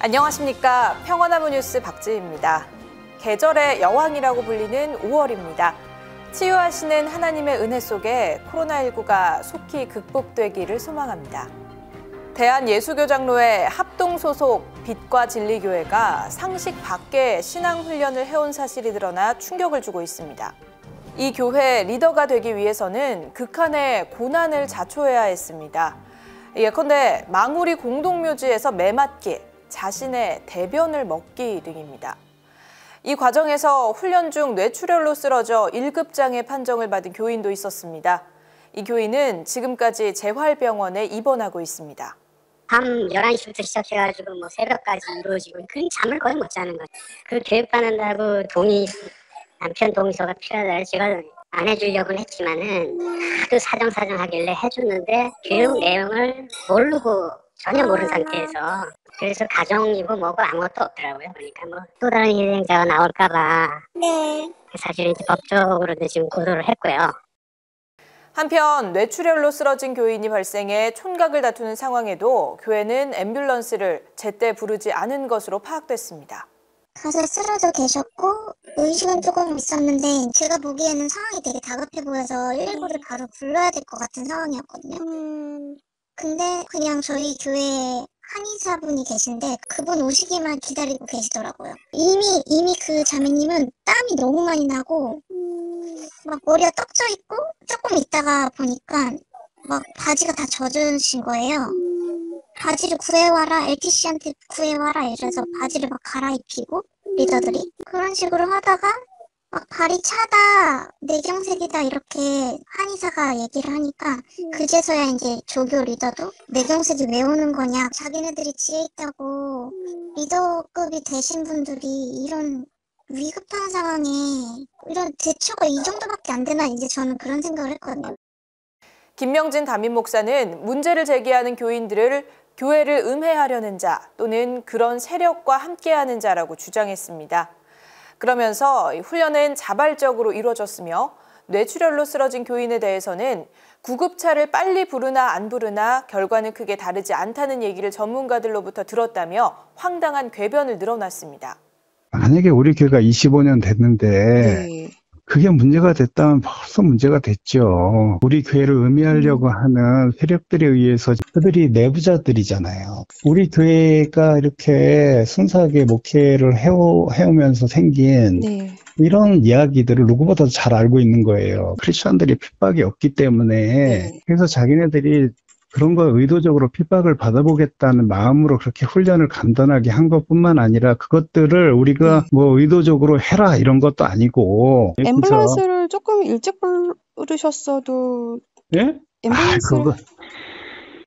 안녕하십니까. 평화나무 뉴스 박지희입니다. 계절의 여왕이라고 불리는 5월입니다. 치유하시는 하나님의 은혜 속에 코로나19가 속히 극복되기를 소망합니다. 대한예수교장로회 합동 소속 빛과 진리교회가 상식 밖의 신앙훈련을 해온 사실이 드러나 충격을 주고 있습니다. 이 교회 리더가 되기 위해서는 극한의 고난을 자초해야 했습니다. 예컨대 망우리 공동묘지에서 매 맞기, 자신의 대변을 먹기 등입니다. 이 과정에서 훈련 중 뇌출혈로 쓰러져 1급장애 판정을 받은 교인도 있었습니다. 이 교인은 지금까지 재활병원에 입원하고 있습니다. 밤 11시부터 시작해가지고 새벽까지 이루어지고 잠을 거의 못 자는 거예요. 그 교육받는다고 남편 동의서가 필요하다 제가 안 해주려고 했지만은 하도 사정하길래 해줬는데 교육 내용을 모르고 전혀 모르는 상태에서 그래서 가정이고 뭐고 아무것도 없더라고요. 그러니까 또 다른 희생자가 나올까봐 사실은 이제 법적으로도 지금 고소를 했고요. 한편 뇌출혈로 쓰러진 교인이 발생해 촌각을 다투는 상황에도 교회는 앰뷸런스를 제때 부르지 않은 것으로 파악됐습니다. 가서 쓰러져 계셨고 의식은 조금 있었는데 제가 보기에는 상황이 되게 다급해 보여서 119를 바로 불러야 될 것 같은 상황이었거든요. 근데 그냥 저희 교회에 한의사분이 계신데 그분 오시기만 기다리고 계시더라고요. 이미 그 자매님은 땀이 너무 많이 나고 막 머리가 떡져 있고 조금 있다가 보니까 막 바지가 다 젖으신 거예요. 바지를 구해와라, LTC한테 구해와라 이래서 바지를 막 갈아입히고 리더들이 그런 식으로 하다가 막 발이 차다, 뇌경색이다 이렇게 한의사가 얘기를 하니까 그제서야 이제 조교 리더도 뇌경색이 왜 오는 거냐, 자기네들이 지혜 있다고 리더급이 되신 분들이 이런 위급한 상황에 이런 대처가 이 정도밖에 안 되나 이제 저는 그런 생각을 했거든요. 김명진 담임 목사는 문제를 제기하는 교인들을 교회를 음해하려는 자 또는 그런 세력과 함께하는 자라고 주장했습니다. 그러면서 훈련은 자발적으로 이루어졌으며 뇌출혈로 쓰러진 교인에 대해서는 구급차를 빨리 부르나 안 부르나 결과는 크게 다르지 않다는 얘기를 전문가들로부터 들었다며 황당한 궤변을 늘어놨습니다. 만약에 우리 교회가 25년 됐는데 그게 문제가 됐다면 벌써 문제가 됐죠. 우리 교회를 음해하려고 하는 세력들에 의해서 그들이 내부자들이잖아요. 우리 교회가 이렇게 순수하게 목회를 해오면서 생긴 이런 이야기들을 누구보다도 잘 알고 있는 거예요. 크리스천들이 핍박이 없기 때문에 그래서 자기네들이 그런 거 의도적으로 핍박을 받아보겠다는 마음으로 그렇게 훈련을 간단하게 한 것뿐만 아니라 그것들을 우리가 의도적으로 해라 이런 것도 아니고. 앰뷸런스를 조금 일찍 부르셨어도. 예? 앰뷸런스를.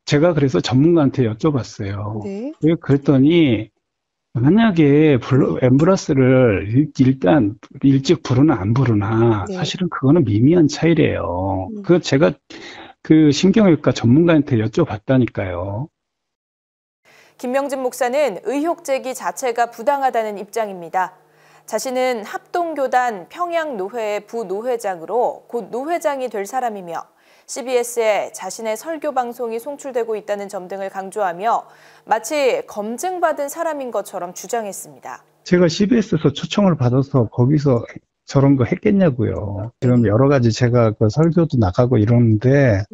제가 그래서 전문가한테 여쭤봤어요. 네. 그랬더니 만약에 앰뷸런스를 일단 일찍 부르나 안 부르나 사실은 그거는 미미한 차이래요. 그거 제가 그 신경외과 전문가한테 여쭤봤다니까요. 김명진 목사는 의혹 제기 자체가 부당하다는 입장입니다. 자신은 합동교단 평양노회의 부노회장으로 곧 노회장이 될 사람이며 CBS에 자신의 설교 방송이 송출되고 있다는 점 등을 강조하며 마치 검증받은 사람인 것처럼 주장했습니다. 제가 CBS에서 초청을 받아서 거기서 저런 거 했겠냐고요. 지금 여러 가지 제가 그 설교도 나가고 이러는데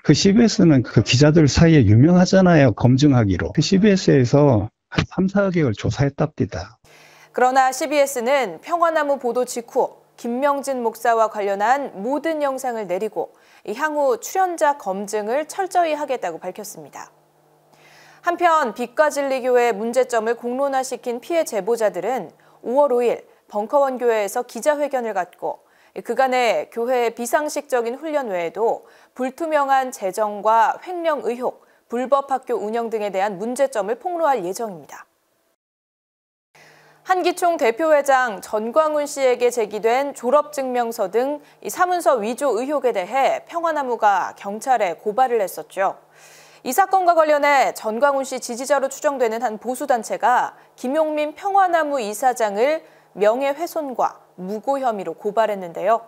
그 CBS는 그 기자들 사이에 유명하잖아요. 검증하기로. 그 CBS에서 한 3, 4개월 조사했답니다. 그러나 CBS는 평화나무 보도 직후 김명진 목사와 관련한 모든 영상을 내리고 향후 출연자 검증을 철저히 하겠다고 밝혔습니다. 한편 빛과 진리교회의 문제점을 공론화시킨 피해 제보자들은 5월 5일 벙커원 교회에서 기자회견을 갖고 그간의 교회의 비상식적인 훈련 외에도 불투명한 재정과 횡령 의혹, 불법 학교 운영 등에 대한 문제점을 폭로할 예정입니다. 한기총 대표회장 전광훈 씨에게 제기된 졸업증명서 등 사문서 위조 의혹에 대해 평화나무가 경찰에 고발을 했었죠. 이 사건과 관련해 전광훈 씨 지지자로 추정되는 한 보수단체가 김용민 평화나무 이사장을 명예훼손과 무고 혐의로 고발했는데요.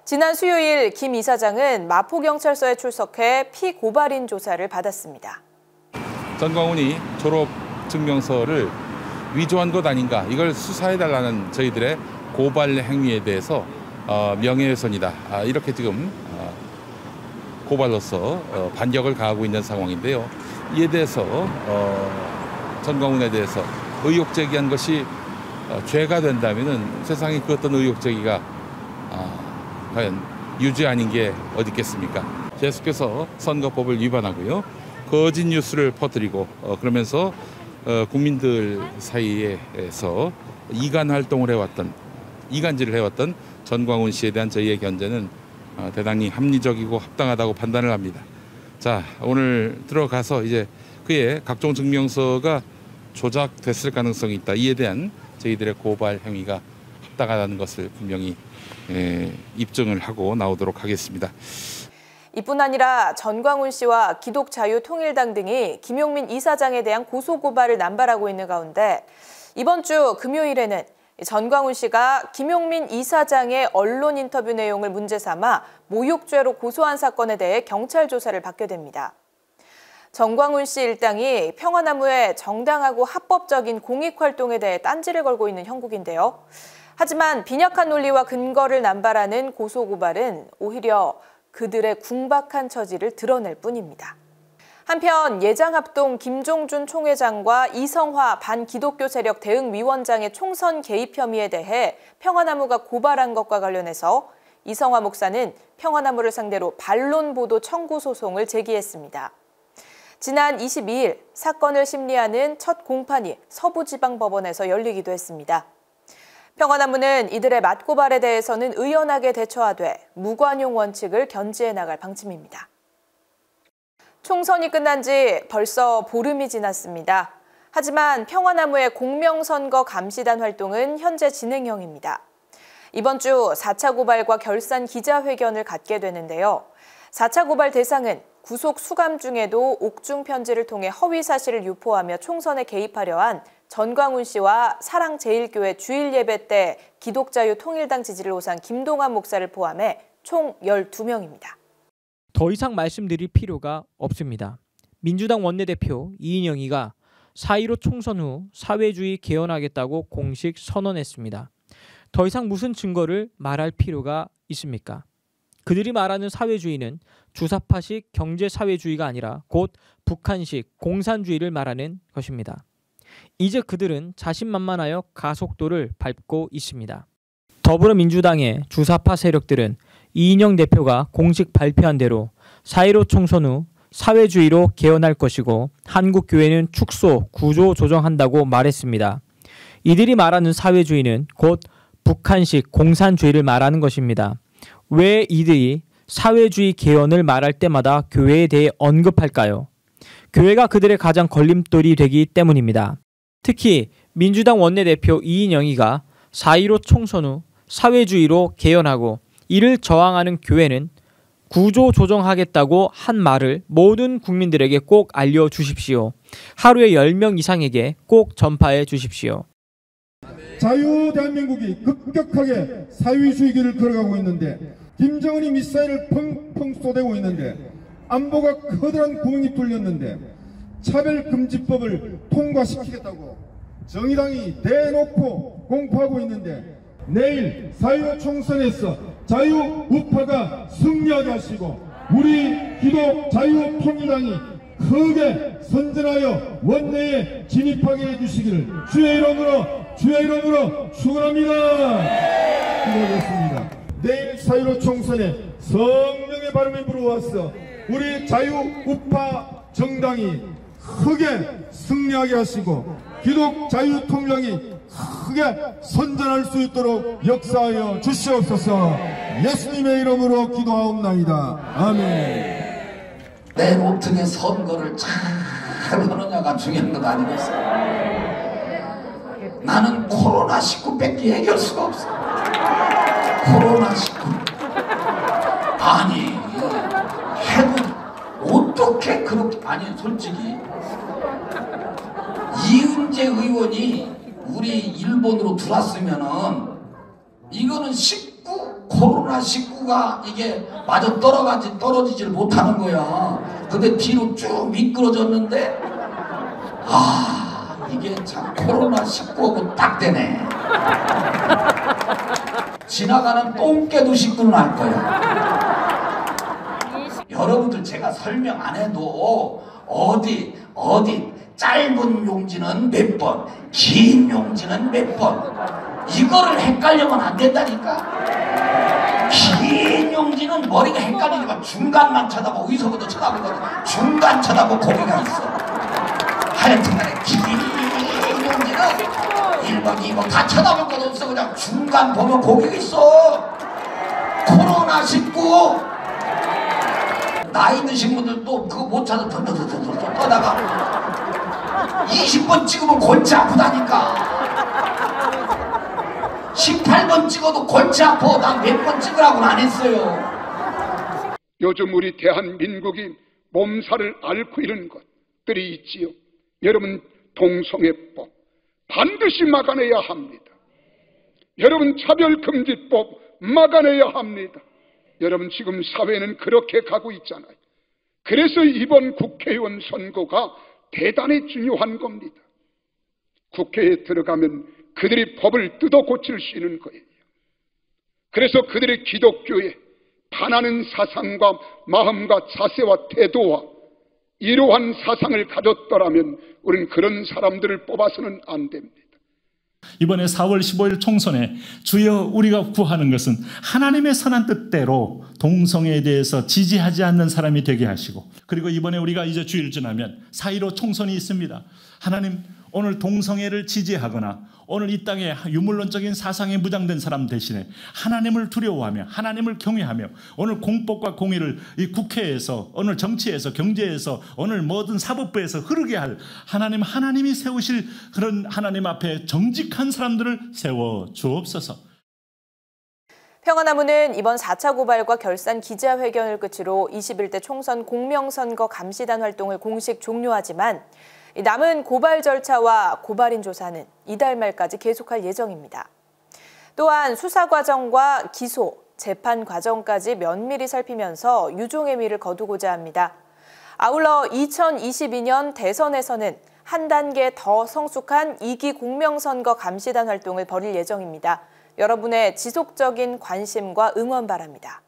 지난 수요일 김 이사장은 마포경찰서에 출석해 피고발인 조사를 받았습니다. 전광훈이 졸업 증명서를 위조한 것 아닌가, 이걸 수사해달라는 저희들의 고발 행위에 대해서 명예훼손이다, 이렇게 지금 고발로서 반격을 가하고 있는 상황인데요. 이에 대해서 전광훈에 대해서 의혹 제기한 것이 죄가 된다면은 세상에 그 어떤 의혹 제기가 과연 유죄 아닌 게 어디 있겠습니까? 계속해서 선거법을 위반하고요, 거짓 뉴스를 퍼뜨리고 그러면서 국민들 사이에서 이간 활동을 해왔던, 이간질을 해왔던 전광훈 씨에 대한 저희의 견제는 대단히 합리적이고 합당하다고 판단을 합니다. 자, 오늘 들어가서 이제 그의 각종 증명서가 조작됐을 가능성이 있다, 이에 대한 저희들의 고발 행위가 합당하다는 것을 분명히 입증을 하고 나오도록 하겠습니다. 이뿐 아니라 전광훈 씨와 기독자유통일당 등이 김용민 이사장에 대한 고소고발을 남발하고 있는 가운데 이번 주 금요일에는 전광훈 씨가 김용민 이사장의 언론 인터뷰 내용을 문제 삼아 모욕죄로 고소한 사건에 대해 경찰 조사를 받게 됩니다. 전광훈 씨 일당이 평화나무의 정당하고 합법적인 공익활동에 대해 딴지를 걸고 있는 형국인데요. 하지만 빈약한 논리와 근거를 남발하는 고소고발은 오히려 그들의 궁박한 처지를 드러낼 뿐입니다. 한편 예장합동 김종준 총회장과 이성화 반기독교 세력 대응위원장의 총선 개입 혐의에 대해 평화나무가 고발한 것과 관련해서 이성화 목사는 평화나무를 상대로 반론보도 청구 소송을 제기했습니다. 지난 22일 사건을 심리하는 첫 공판이 서부지방법원에서 열리기도 했습니다. 평화나무는 이들의 맞고발에 대해서는 의연하게 대처하되 무관용 원칙을 견지해 나갈 방침입니다. 총선이 끝난 지 벌써 보름이 지났습니다. 하지만 평화나무의 공명선거 감시단 활동은 현재 진행형입니다. 이번 주 4차 고발과 결산 기자회견을 갖게 되는데요. 4차 고발 대상은 구속 수감 중에도 옥중 편지를 통해 허위 사실을 유포하며 총선에 개입하려 한 전광훈 씨와 사랑제일교회 주일 예배 때 기독자유통일당 지지를 호소한 김동완 목사를 포함해 총 12명입니다. 더 이상 말씀드릴 필요가 없습니다. 민주당 원내대표 이인영이가 4.15 총선 후 사회주의 개헌하겠다고 공식 선언했습니다. 더 이상 무슨 증거를 말할 필요가 있습니까? 그들이 말하는 사회주의는 주사파식 경제사회주의가 아니라 곧 북한식 공산주의를 말하는 것입니다. 이제 그들은 자신만만하여 가속도를 밟고 있습니다. 더불어민주당의 주사파 세력들은 이인영 대표가 공식 발표한 대로 4.15 총선 후 사회주의로 개헌할 것이고 한국교회는 축소, 구조 조정한다고 말했습니다. 이들이 말하는 사회주의는 곧 북한식 공산주의를 말하는 것입니다. 왜 이들이 사회주의 개헌을 말할 때마다 교회에 대해 언급할까요? 교회가 그들의 가장 걸림돌이 되기 때문입니다. 특히 민주당 원내대표 이인영이가 4.15 총선 후 사회주의로 개헌하고 이를 저항하는 교회는 구조 조정하겠다고 한 말을 모든 국민들에게 꼭 알려주십시오. 하루에 10명 이상에게 꼭 전파해 주십시오. 자유 대한민국이 급격하게 사회주의길을 걸어가고 있는데 김정은이 미사일을 펑펑 쏘대고 있는데 안보가 커다란 구멍이 뚫렸는데 차별금지법을 통과시키겠다고 정의당이 대놓고 공포하고 있는데 내일 4.15 총선에서 자유우파가 승리하게 하시고 우리 기독 자유통일당이 크게 선전하여 원내에 진입하게 해주시기를 주의 이름으로 축원합니다. 기도하겠습니다. 내일 4.15 총선에 성령의 바람이 불어와서 우리 자유우파 정당이 크게 승리하게 하시고 기독 자유통일당이 크게 선전할 수 있도록 역사하여 주시옵소서. 예수님의 이름으로 기도하옵나이다. 아멘. 내일 어떻게 선거를 잘 하느냐가 중요한 것 아니겠어요? 나는 코로나19밖에 해결할 수가 없어. 코로나19 아니 해도 어떻게 그렇게, 아니 솔직히 이은재 의원이 우리 일본으로 들어왔으면은 이거는 코로나19가 이게 마저 떨어지질 못하는 거야. 근데 뒤로 쭉 미끄러졌는데 이게 참 코로나19하고 딱 되네. 지나가는 똥개도 19는 할 거야. 여러분들 제가 설명 안 해도 어디 짧은 용지는 몇 번, 긴 용지는 몇 번, 이거를 헷갈리면 안 된다니까. 긴 용지는 머리가 헷갈리니까 중간만 쳐다보고 어디서부터 쳐다보고 중간 쳐다보고 고개가 있어. 하여튼간에 긴 용지는 1번, 2번 다 쳐다볼 것 없어. 그냥 중간 보면 고개가 있어. 코로나19 나이 드신 분들도 그거 못 찾아 떠다가 20번 찍으면 골치 아프다니까. 18번 찍어도 골치 아파. 난 몇 번 찍으라고는 안 했어요. 요즘 우리 대한민국이 몸살을 앓고 있는 것들이 있지요. 여러분, 동성애법 반드시 막아내야 합니다. 여러분, 차별금지법 막아내야 합니다. 여러분, 지금 사회는 그렇게 가고 있잖아요. 그래서 이번 국회의원 선거가 대단히 중요한 겁니다. 국회에 들어가면 그들이 법을 뜯어 고칠 수 있는 거예요. 그래서 그들의 기독교에 반하는 사상과 마음과 자세와 태도와 이러한 사상을 가졌더라면 우리는 그런 사람들을 뽑아서는 안 됩니다. 이번에 4월 15일 총선에 주여 우리가 구하는 것은 하나님의 선한 뜻대로 동성애에 대해서 지지하지 않는 사람이 되게 하시고, 그리고 이번에 우리가 이제 주일 지나면 4.15 총선이 있습니다. 하나님, 오늘 동성애를 지지하거나 오늘 이 땅에 유물론적인 사상에 무장된 사람 대신에 하나님을 두려워하며 하나님을 경외하며 오늘 공법과 공의를 이 국회에서, 오늘 정치에서, 경제에서, 오늘 모든 사법부에서 흐르게 할 하나님이 세우실 그런 하나님 앞에 정직한 사람들을 세워 주옵소서. 평화나무는 이번 4차 고발과 결산 기자회견을 끝으로 21대 총선 공명선거 감시단 활동을 공식 종료하지만 남은 고발 절차와 고발인 조사는 이달 말까지 계속할 예정입니다. 또한 수사 과정과 기소, 재판 과정까지 면밀히 살피면서 유종의 미를 거두고자 합니다. 아울러 2022년 대선에서는 한 단계 더 성숙한 2기 공명선거 감시단 활동을 벌일 예정입니다. 여러분의 지속적인 관심과 응원 바랍니다.